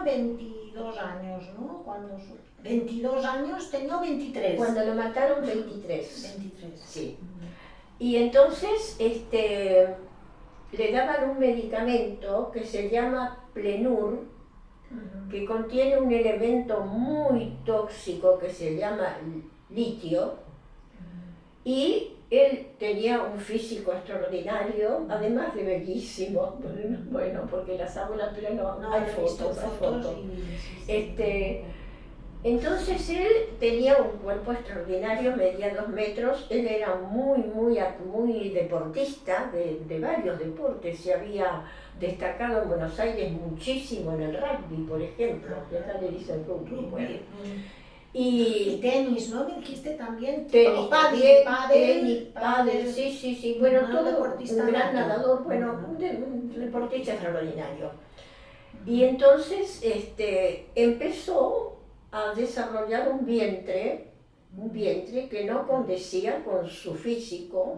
22 años, ¿no? 22 años, tenía 23. Cuando lo mataron, 23. 23. Sí. Y entonces le daban un medicamento que se llama Plenur, que contiene un elemento muy tóxico que se llama litio, y él tenía un físico extraordinario, además de bellísimo, bueno, porque las abuelas, pero no hay fotos, hay fotos. Entonces él tenía un cuerpo extraordinario, medía 2 metros, él era muy deportista de varios deportes, se había destacado en Buenos Aires muchísimo en el rugby, por ejemplo, que acá le dicen rugby. Bueno. Y tenis, ¿no? Me dijiste también. Tenis, pádel, sí, bueno, todo un gran nato. nadador, bueno, un deportista extraordinario. Y entonces empezó a desarrollar un vientre que no condecía con su físico,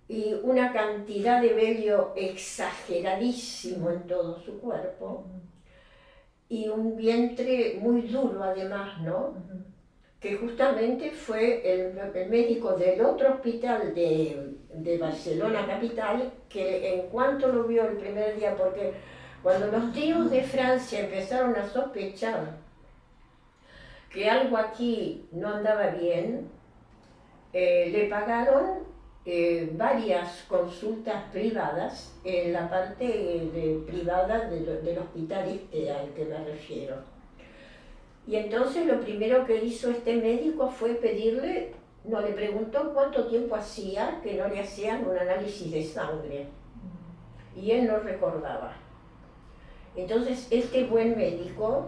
y una cantidad de vello exageradísimo en todo su cuerpo, y un vientre muy duro además, ¿no? Que justamente fue el médico del otro hospital de Barcelona capital, que en cuanto lo vio el primer día, porque cuando los tíos de Francia empezaron a sospechar que algo aquí no andaba bien, le pagaron varias consultas privadas en la parte privada del hospital al que me refiero. Y entonces lo primero que hizo este médico fue pedirle, no le preguntó cuánto tiempo hacía que no le hacían un análisis de sangre, y él no recordaba. Entonces este buen médico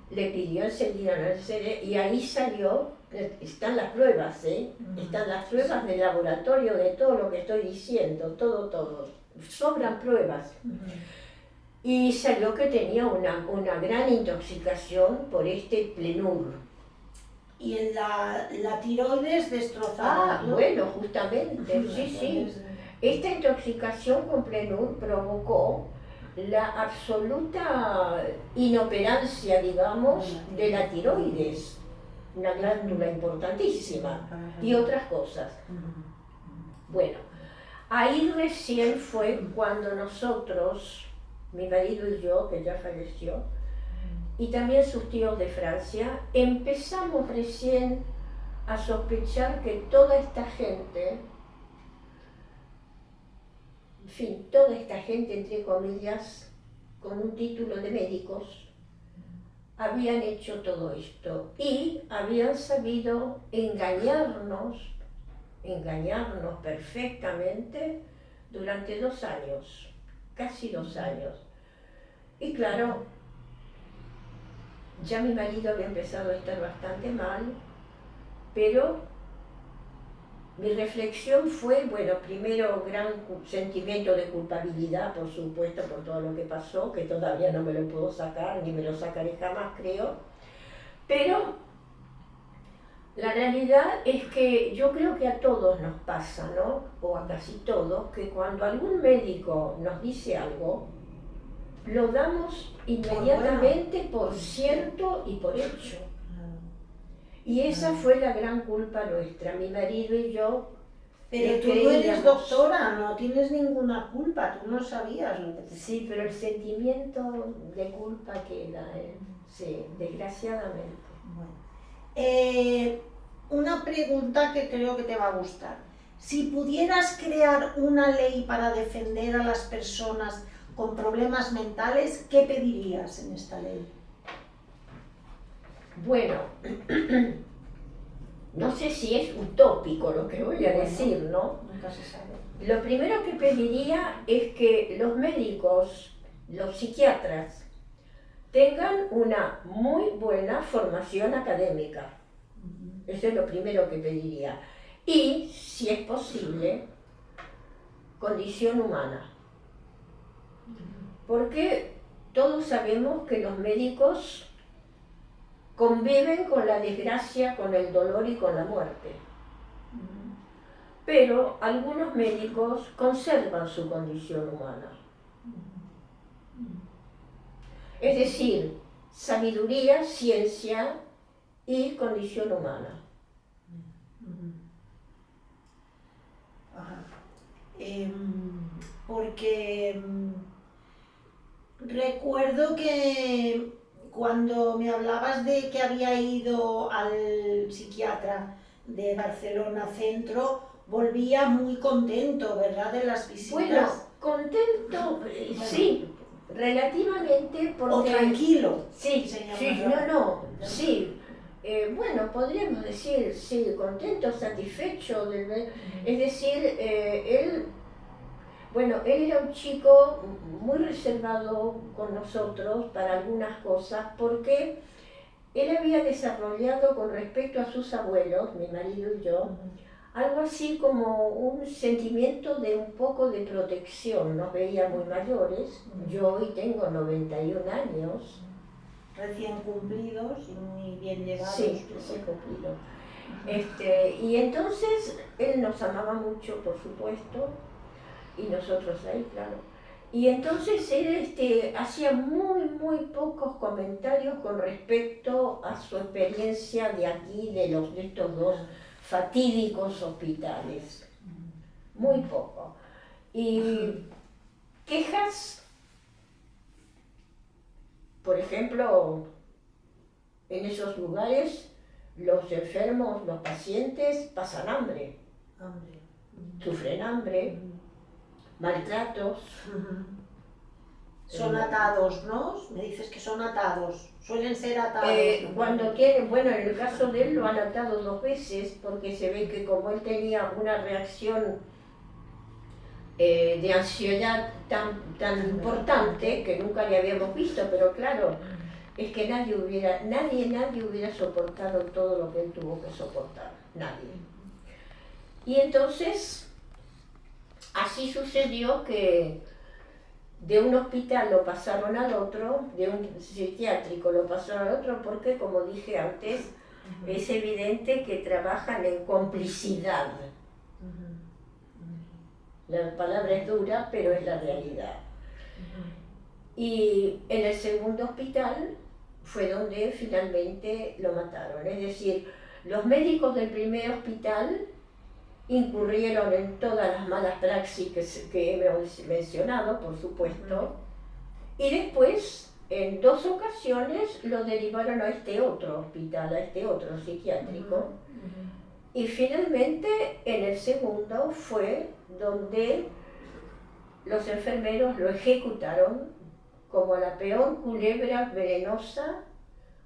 le pidió enseguida análisis, y ahí salió, están las pruebas, están las pruebas del laboratorio de todo lo que estoy diciendo, todo, sobran pruebas. Y salió que tenía una gran intoxicación por este Plenur. Y en la tiroides destrozada. ¿No? Bueno, justamente, sí. Esta intoxicación con Plenur provocó la absoluta inoperancia, digamos, de la tiroides, una glándula importantísima, y otras cosas. Bueno, ahí recién fue cuando nosotros, mi marido y yo, que ya falleció, y también sus tíos de Francia, empezamos recién a sospechar que toda esta gente, en fin, toda esta gente, entre comillas, con un título de médicos, habían hecho todo esto y habían sabido engañarnos perfectamente durante 2 años, casi 2 años. Y claro, ya mi marido había empezado a estar bastante mal, pero mi reflexión fue, bueno, primero gran sentimiento de culpabilidad, por supuesto, por todo lo que pasó, que todavía no me lo puedo sacar, ni me lo sacaré jamás, creo. Pero la realidad es que yo creo que a todos nos pasa, ¿no? O a casi todos, que cuando algún médico nos dice algo, lo damos inmediatamente por cierto y por hecho. Y esa fue la gran culpa nuestra, mi marido y yo. Pero tú no eres doctora, no tienes ninguna culpa, tú no sabías lo que te... Sí, pero el sentimiento de culpa queda, sí, desgraciadamente. Bueno. Una pregunta que creo que te va a gustar. Si pudieras crear una ley para defender a las personas con problemas mentales, ¿qué pedirías en esta ley? Bueno, no sé si es utópico lo que voy a decir, ¿no? Nunca se sabe. Lo primero que pediría es que los médicos, los psiquiatras, tengan una muy buena formación académica. Eso es lo primero que pediría. Y, si es posible, condición humana. Porque todos sabemos que los médicos conviven con la desgracia, con el dolor y con la muerte. Pero algunos médicos conservan su condición humana. Es decir, sabiduría, ciencia y condición humana. Ajá. Porque recuerdo que cuando me hablabas de que había ido al psiquiatra de Barcelona Centro, volvía muy contento, ¿verdad? De las visitas. Bueno, contento, sí, relativamente porque... O tranquilo. Sí, señor sí, Mayor. sí. Bueno, podríamos decir, sí, contento, satisfecho. Es decir, él era un chico muy reservado con nosotros para algunas cosas porque él había desarrollado con respecto a sus abuelos, mi marido y yo, algo así como un sentimiento de un poco de protección. Nos veía muy mayores, yo hoy tengo 91 años. Recién cumplidos y muy bien llevados. Sí, recién cumplidos. Y entonces él nos amaba mucho, por supuesto, y nosotros a él, claro. Y entonces él hacía muy pocos comentarios con respecto a su experiencia de aquí, de estos dos fatídicos hospitales. Muy poco. Y quejas, por ejemplo, en esos lugares los enfermos, los pacientes pasan hambre, sufren hambre, maltratos. Son atados, ¿no? Me dices que son atados, suelen ser atados. Cuando quieren, bueno, en el caso de él lo han atado 2 veces porque se ve que como él tenía una reacción de ansiedad tan importante que nunca le habíamos visto, pero claro, es que nadie hubiera soportado todo lo que él tuvo que soportar, nadie. Y entonces, así sucedió que de un hospital lo pasaron al otro, de un psiquiátrico lo pasaron al otro, porque como dije antes, es evidente que trabajan en complicidad. La palabra es dura, pero es la realidad. Y en el segundo hospital fue donde finalmente lo mataron. Es decir, los médicos del primer hospital incurrieron en todas las malas praxis que hemos mencionado, por supuesto, y después, en 2 ocasiones, lo derivaron a este otro hospital, a este otro psiquiátrico, y finalmente, en el segundo, fue donde los enfermeros lo ejecutaron como la peor culebra venenosa,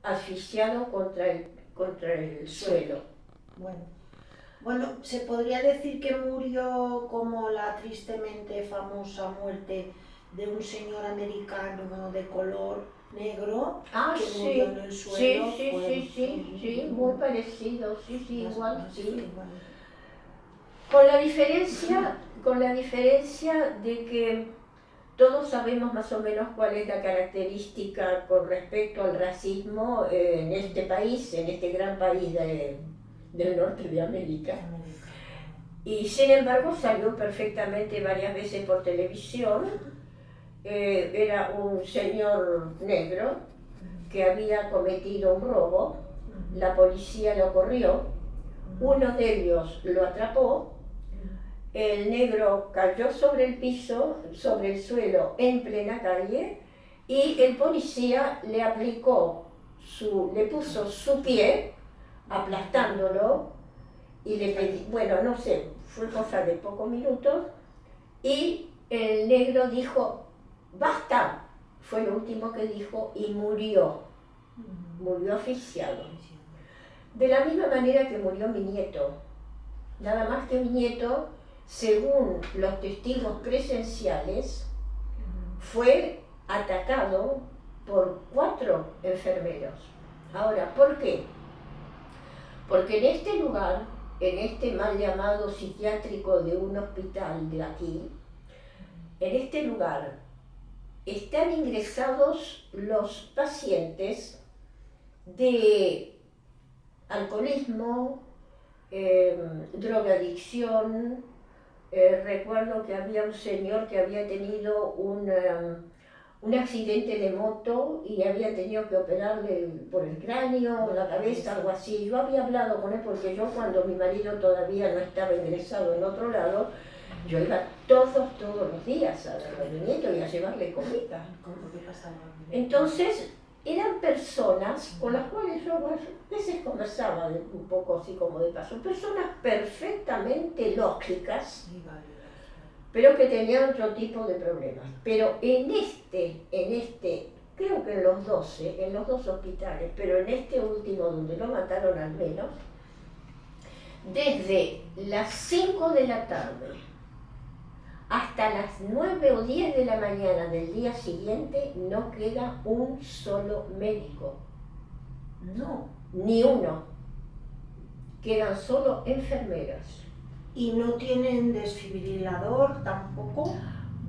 asfixiado contra el suelo. Bueno, se podría decir que murió como la tristemente famosa muerte de un señor americano de color negro que murió en el suelo. Sí, muy parecido, sí, igual, sí. Igual. Con la diferencia de que todos sabemos más o menos cuál es la característica con respecto al racismo en este país, en este gran país del norte de América. Y sin embargo salió perfectamente varias veces por televisión. Era un señor negro que había cometido un robo, la policía lo corrió, uno de ellos lo atrapó, el negro cayó sobre el piso, sobre el suelo en plena calle, y el policía le puso su pie aplastándolo y le pedí, bueno, no sé, fue cosa de pocos minutos, y el negro dijo, ¡basta! Fue lo último que dijo y murió asfixiado. De la misma manera que murió mi nieto, nada más que mi nieto, según los testigos presenciales, fue atacado por 4 enfermeros. Ahora, ¿por qué? Porque en este lugar, en este mal llamado psiquiátrico de un hospital de aquí, en este lugar están ingresados los pacientes de alcoholismo, drogadicción. Recuerdo que había un señor que había tenido un accidente de moto y había tenido que operarle por el cráneo, la cabeza, algo así. Yo había hablado con él porque yo, cuando mi marido todavía no estaba ingresado en otro lado, yo iba todos los días a ver a mi nieto y a llevarle comida. Entonces, eran personas con las cuales yo a veces conversaba un poco así como de paso, personas perfectamente lógicas, pero que tenían otro tipo de problemas. Pero en este, creo que en los 12, en los dos hospitales, pero en este último donde lo mataron al menos, desde las 5 de la tarde hasta las 9 o 10 de la mañana del día siguiente no queda un solo médico. No. Ni uno. Quedan solo enfermeras. ¿Y no tienen desfibrilador tampoco?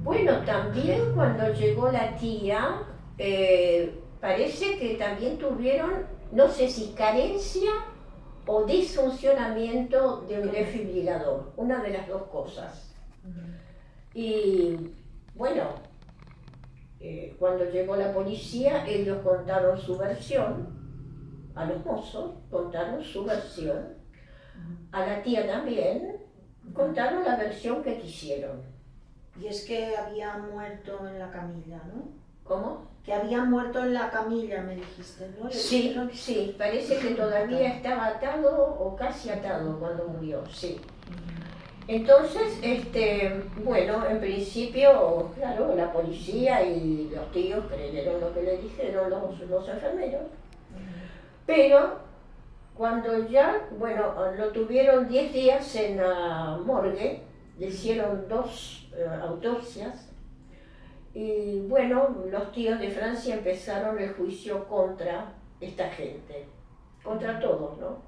Bueno, también cuando llegó la tía, parece que también tuvieron, no sé si carencia o disfuncionamiento de un desfibrilador, una de las dos cosas. Y bueno, cuando llegó la policía, ellos contaron su versión, a los mozos contaron su versión, a la tía también, contaron la versión que quisieron. Y es que había muerto en la camilla, ¿no? ¿Cómo? Que había muerto en la camilla, me dijiste, ¿no? Sí, sí, parece que todavía estaba atado o casi atado cuando murió, sí. Entonces, bueno, en principio, claro, la policía y los tíos creyeron lo que le dijeron los enfermeros, pero cuando ya, bueno, lo tuvieron 10 días en la morgue, le hicieron 2 autopsias, y bueno, los tíos de Francia empezaron el juicio contra esta gente, contra todos, ¿no?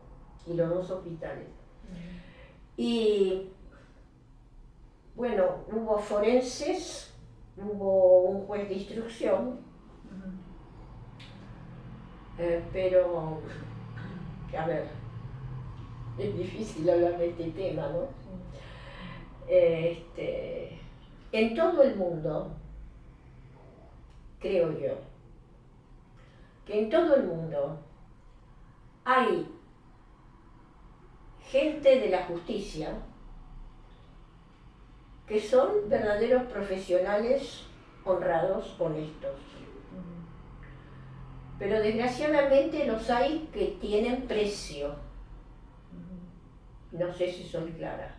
Y los 2 hospitales. Y bueno, hubo forenses, hubo un juez de instrucción, pero, a ver, es difícil hablar de este tema, ¿no? En todo el mundo, creo yo, que en todo el mundo hay gente de la justicia que son verdaderos profesionales honrados, honestos. Pero desgraciadamente los hay que tienen precio. No sé si soy clara.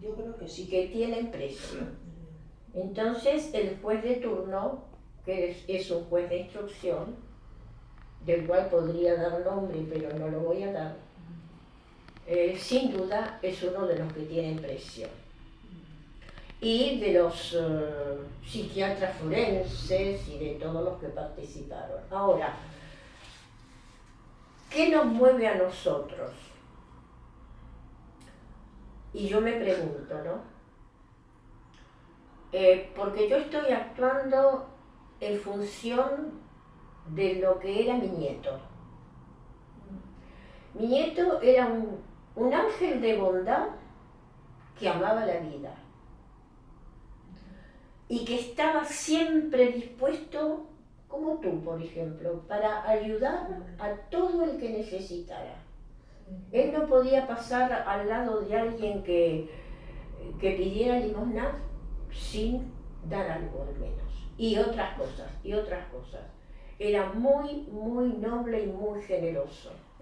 Yo creo que sí. Que tienen precio. Entonces el juez de turno, que es un juez de instrucción, del cual podría dar nombre, pero no lo voy a dar, sin duda es uno de los que tienen precio. Y de los psiquiatras forenses y de todos los que participaron. Ahora, ¿qué nos mueve a nosotros? Y yo me pregunto, ¿no? Porque yo estoy actuando en función de lo que era mi nieto. Mi nieto era un ángel de bondad que amaba la vida y que estaba siempre dispuesto, como tú, por ejemplo, para ayudar a todo el que necesitara. Él no podía pasar al lado de alguien que pidiera limosna sin dar algo al menos. Y otras cosas. Era muy, muy noble y muy generoso.